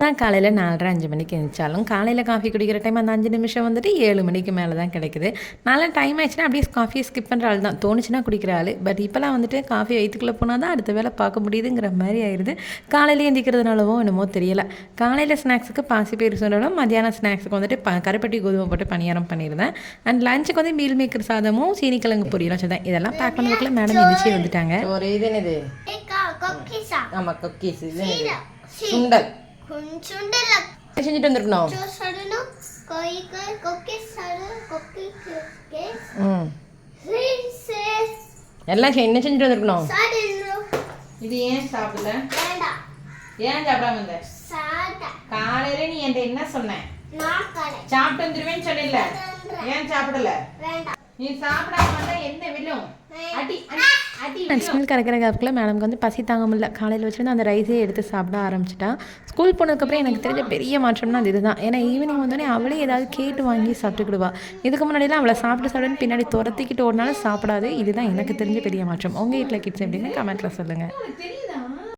நான் காலையில் 4:30 5 மணிக்கு எழுந்திரிச்சாலும் காலையில் காஃபி குடிக்கிற டைம் அந்த 5 நிமிஷம் வந்துட்டு 7 மணிக்கு மேலே தான் கிடைக்குது. நல்லா டைம் ஆயிடுச்சுன்னா அப்படியே காஃபியை ஸ்கிப் பண்ணுற ஆள் தான், தோணுச்சுன்னா குடிக்கிற ஆள். பட் இப்போலாம் வந்துட்டு காஃபி வயிற்றுக்குள்ளே போனால் தான் அடுத்த வேலை பார்க்க முடியுதுங்கிற மாதிரி ஆயிடுது. காலையில் எந்திக்கிறதுனாலவோ என்னமோ தெரியலை. காலையில் ஸ்நாக்ஸுக்கு பாசிப்பயிறு சுண்டலும், மத்தியானம் ஸ்நாக்ஸுக்கு வந்துட்டு கருப்பட்டி கோதுமை போட்டு பணியாரம் பண்ணியிருந்தேன். அண்ட் லஞ்சுக்கு வந்து மீல் மேக்கர் சாதமும் சீனிக்கிழங்கு பொரியலும் வச்சுருந்தேன். இதெல்லாம் பேக் பண்ணுறதுக்குள்ள மேடம் எந்திரிச்சு வந்துட்டாங்க. ஒரு இது என்னது? ஆமாம், குக்கீஸ். இது சுண்டல் செஞ்சுட்டு வந்துருக்கணும். எல்லாம் என்ன செஞ்சுட்டு வந்துருக்கணும். இது ஏன் சாப்பிடல? ஏன் சாப்பிடாம இருந்த? காலையில நீ என்கிட்ட என்ன சொன்ன? சாப்பிட்டு வந்துருவேன்னு சொன்ன. ஏன் சாப்பிடல? நீ சாப்பிடாம வந்தா என்ன விழும்? ஸ்மெல் கறக்கிற கேப்புக்குள்ள மேடம்க்கு வந்து பசி தாங்க முடியல. காலையில் வச்சுருந்து அந்த ரைஸே எடுத்து சாப்பிட ஆரம்பிச்சிட்டா. ஸ்கூல் போனதுக்கப்புறம் எனக்கு தெரிஞ்ச பெரிய மாற்றம்னா அது இதுதான். ஏன்னா ஈவினிங் வந்தோடனே அவளே ஏதாவது கேட்டு வாங்கி சாப்பிட்டுக்கிடுவா. இதுக்கு முன்னாடிலாம் அவளை சாப்பிடுன்னு பின்னாடி துரத்திக்கிட்டு ஓடினாலும் சாப்பிடாது. இதுதான் எனக்கு தெரிஞ்ச பெரிய மாற்றம். உங்கள் வீட்டில் கிட்ஸ் எப்படின்னு கமெண்ட்டில் சொல்லுங்கள்.